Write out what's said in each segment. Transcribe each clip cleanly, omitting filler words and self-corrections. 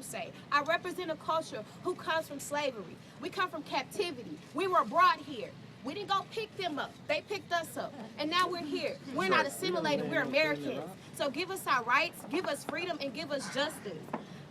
to say. I represent a culture who comes from slavery. We come from captivity. We were brought here. We didn't go pick them up. They picked us up. And now we're here. We're not assimilated. We're Americans. So give us our rights, give us freedom, and give us justice.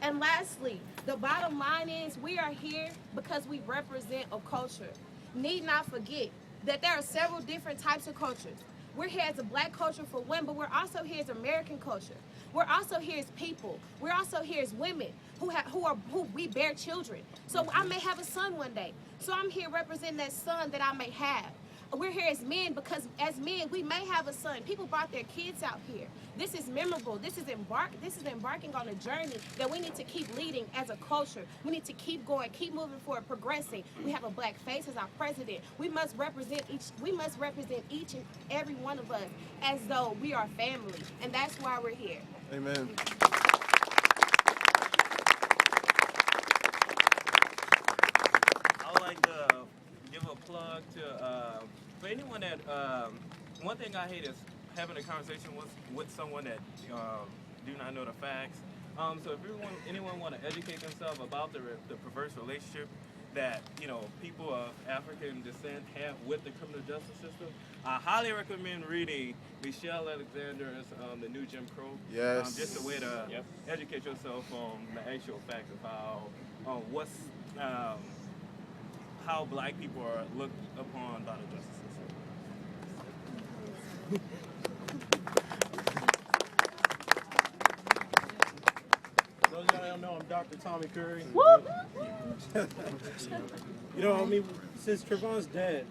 And lastly, the bottom line is we are here because we represent a culture. Need not forget that there are several different types of cultures. We're here as a black culture for one, but we're also here as American culture. We're also here as people. We're also here as women who we bear children. So I may have a son one day. So I'm here representing that son that I may have. We're here as men because as men we may have a son. People brought their kids out here. This is memorable. This is embarking on a journey that we need to keep leading as a culture. We need to keep going, keep moving forward, progressing. We have a black face as our president. We must represent each and every one of us as though we are family, and that's why we're here. Amen. I would like to give a plug to for anyone that one thing I hate is having a conversation with someone that do not know the facts. So if anyone want to educate themselves about the perverse relationship that people of African descent have with the criminal justice system, I highly recommend reading Michelle Alexander's The New Jim Crow. Yes. Just a way to educate yourself on the actual facts of how black people are looked upon by the justice system. Those of y'all that don't know, I'm Dr. Tommy Curry. Since Trayvon's dead,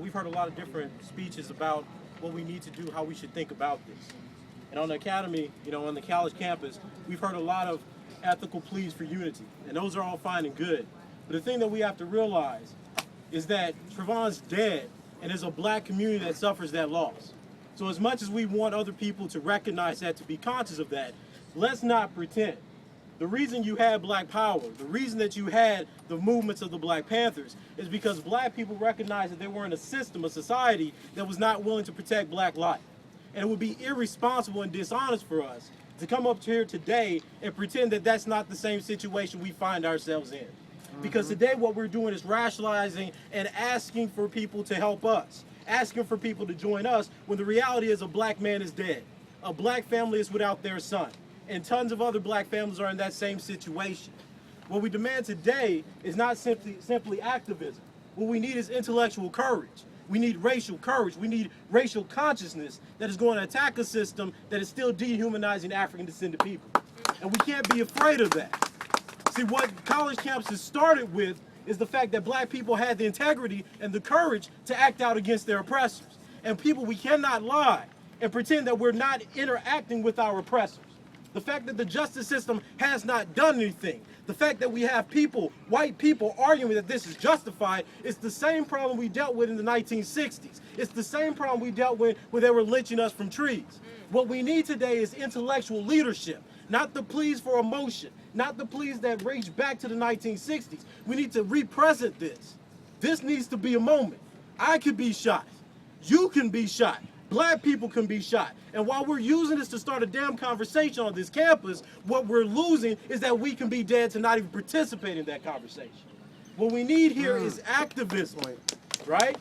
we've heard a lot of different speeches about what we need to do, how we should think about this. And on the academy, on the college campus, we've heard a lot of ethical pleas for unity, and those are all fine and good. But the thing that we have to realize is that Trayvon's dead, and there's a black community that suffers that loss. So as much as we want other people to recognize that, to be conscious of that, let's not pretend. The reason you had Black Power, the reason that you had the movements of the Black Panthers is because black people recognized that they were in a system, a society that was not willing to protect black life. And it would be irresponsible and dishonest for us to come up here today and pretend that that's not the same situation we find ourselves in. Because today what we're doing is rationalizing and asking for people to help us, asking for people to join us when the reality is a black man is dead. A black family is without their son. And tons of other black families are in that same situation. What we demand today is not simply activism. What we need is intellectual courage. We need racial courage. We need racial consciousness that is going to attack a system that is still dehumanizing African descended people. And we can't be afraid of that. See, what college campuses started with is the fact that black people had the integrity and the courage to act out against their oppressors. And people, we cannot lie and pretend that we're not interacting with our oppressors. The fact that the justice system has not done anything, the fact that we have people, white people, arguing that this is justified, is the same problem we dealt with in the 1960s. It's the same problem we dealt with when they were lynching us from trees. What we need today is intellectual leadership, not the pleas for emotion, not the pleas that reach back to the 1960s. We need to represent this. This needs to be a moment. I could be shot. You can be shot. Black people can be shot. And while we're using this to start a damn conversation on this campus, what we're losing is that we can be dead to not even participate in that conversation. What we need here is activism, right?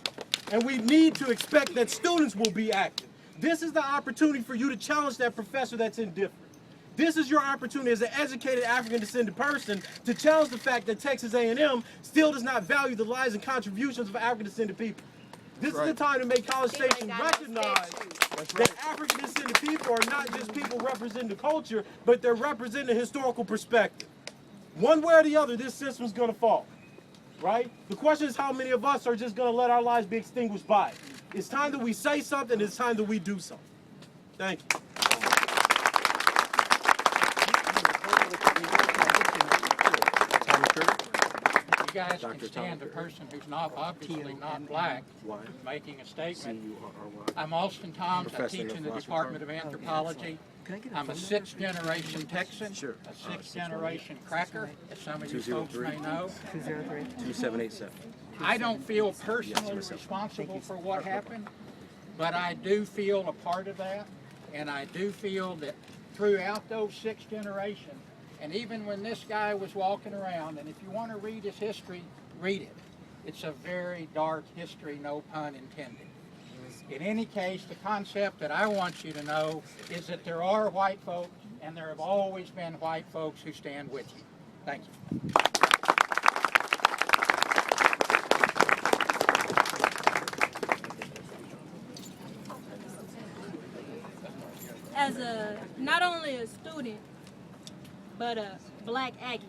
And we need to expect that students will be active. This is the opportunity for you to challenge that professor that's indifferent. This is your opportunity as an educated African descended person to challenge the fact that Texas A&M still does not value the lives and contributions of African descended people. This is the time to make College Station recognize that African descended people are not just people representing the culture, but they're representing a historical perspective. One way or the other, this system's gonna fall, right? The question is how many of us are just gonna let our lives be extinguished by it. It's time that we say something, it's time that we do something. Thank you. You guys can stand a person who's not obviously not black making a statement. I'm Austin Toms. I teach in the Department of Anthropology. I'm a sixth-generation Texan, a sixth-generation cracker, as some of you folks may know. 2787. I don't feel personally responsible for what happened, but I do feel a part of that, and I do feel that throughout those 6 generations, And even when this guy was walking around, and if you want to read his history, read it. It's a very dark history, no pun intended. In any case, the concept that I want you to know is that there are white folks, and there have always been white folks who stand with you. Thank you. As not only a student, but a black Aggie,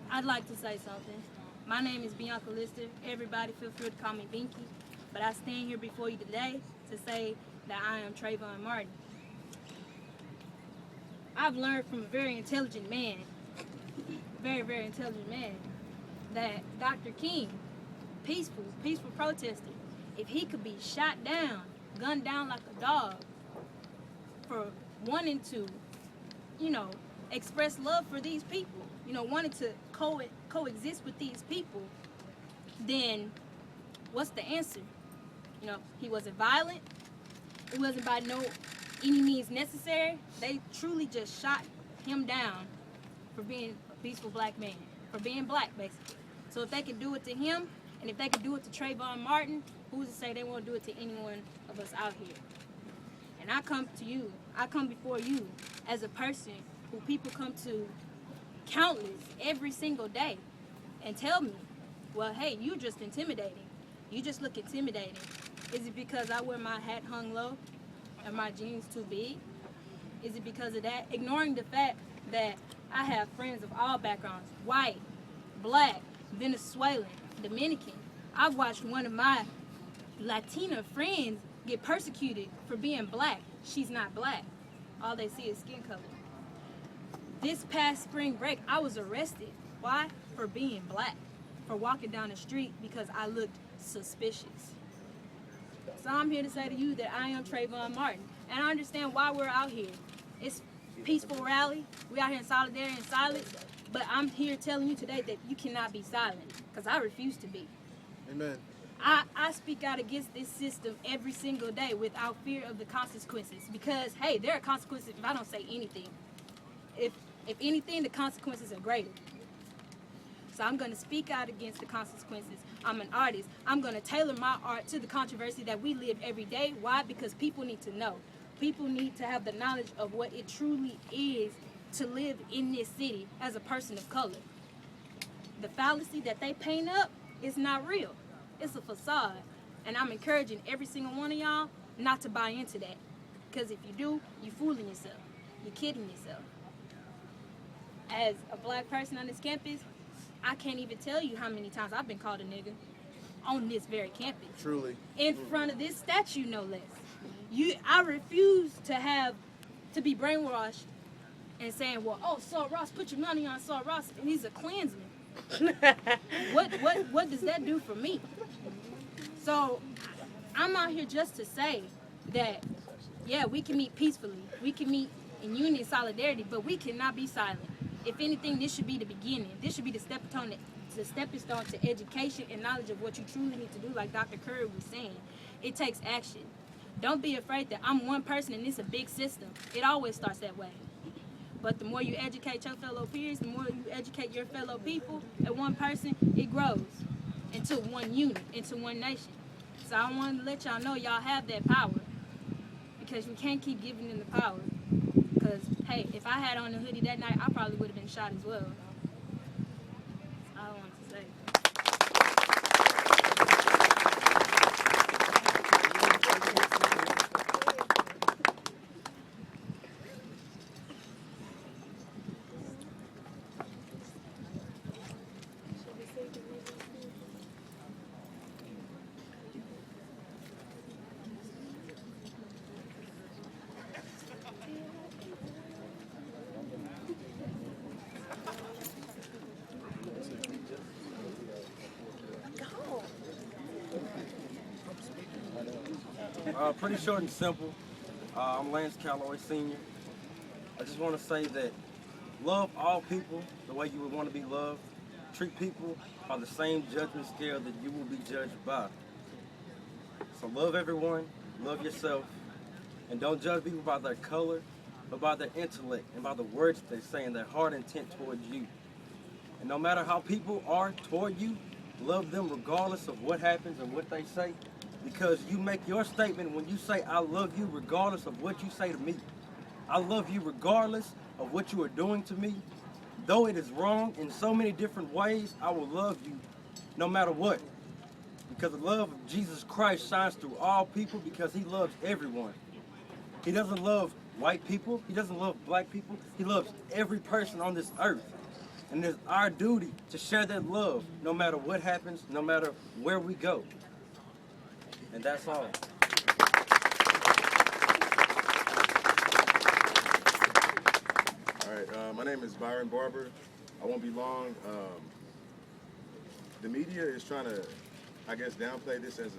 I'd like to say something. My name is Bianca Lister. Everybody feel free to call me Binky, but I stand here before you today to say that I am Trayvon Martin. I've learned from a very intelligent man, very intelligent man, that Dr. King, peaceful protester, if he could be shot down, gunned down like a dog for wanting to, express love for these people, wanting to coexist with these people, then what's the answer? He wasn't violent. It wasn't by any means necessary. They truly just shot him down for being a peaceful black man, for being black, basically. So if they could do it to him, and if they could do it to Trayvon Martin, who's to say they won't do it to any one of us out here? And I come before you as a person who people come to countless every single day and tell me, well, hey, you're just intimidating. You just look intimidating. Is it because I wear my hat hung low and my jeans too big? Is it because of that? Ignoring the fact that I have friends of all backgrounds, white, black, Venezuelan, Dominican. I've watched one of my Latina friends get persecuted for being black. She's not black. All they see is skin color. This past spring break, I was arrested. Why? For being black. For walking down the street because I looked suspicious. So I'm here to say to you that I am Trayvon Martin. And I understand why we're out here. It's peaceful rally. We're out here in solidarity and silence. But I'm here telling you today that you cannot be silent. Because I refuse to be. Amen. I speak out against this system every single day without fear of the consequences. Because, hey, there are consequences if I don't say anything. If anything, the consequences are greater. So I'm going to speak out against the consequences. I'm an artist. I'm going to tailor my art to the controversy that we live every day. Why? Because people need to know. People need to have the knowledge of what it truly is to live in this city as a person of color. The fallacy that they paint up is not real. It's a facade. And I'm encouraging every single one of y'all not to buy into that. Because if you do, you're fooling yourself. You're kidding yourself. As a black person on this campus, I can't even tell you how many times I've been called a nigga on this very campus. Truly. In front of this statue, no less. I refuse to be brainwashed and saying, well, oh, Saul Ross, put your money on Saul Ross, and he's a Klansman. What does that do for me? So I'm out here just to say that, yeah, we can meet peacefully. We can meet in unity and solidarity, but we cannot be silent. If anything, this should be the beginning. This should be the stepping stone to education and knowledge of what you truly need to do, like Dr. Curry was saying. It takes action. Don't be afraid that I'm one person and it's a big system. It always starts that way. But the more you educate your fellow peers, the more you educate your fellow people, and one person, it grows into one unit, into one nation. So I wanted to let y'all know y'all have that power, because we can't keep giving them the power. Because, hey, if I had on the hoodie that night, I probably would have been shot as well. That's all I wanted to say. Pretty short and simple. I'm Lance Calloway Sr. I just want to say that love all people the way you would want to be loved. Treat people on the same judgment scale that you will be judged by. So love everyone, love yourself, and don't judge people by their color, but by their intellect and by the words that they say and their heart intent towards you. And no matter how people are toward you, love them regardless of what happens and what they say, because you make your statement when you say, I love you regardless of what you say to me. I love you regardless of what you are doing to me. Though it is wrong in so many different ways, I will love you no matter what. Because the love of Jesus Christ shines through all people because he loves everyone. He doesn't love white people. He doesn't love black people. He loves every person on this earth. And it's our duty to share that love no matter what happens, no matter where we go. And that's all. All right, my name is Byron Barber. I won't be long. The media is trying to, I guess, downplay this as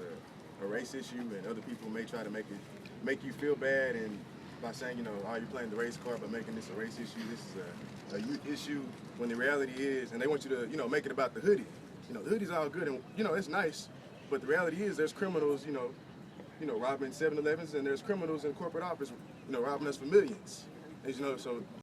a race issue, and other people may try to make you feel bad, and by saying, you know, oh, you're playing the race card, but making this a race issue. This is a youth issue, when the reality is, and they want you to, you know, make it about the hoodie. You know, the hoodie's all good, and you know, it's nice, but the reality is, there's criminals, you know, robbing 7-Elevens, and there's criminals in corporate office, you know, robbing us for millions. And, you know, so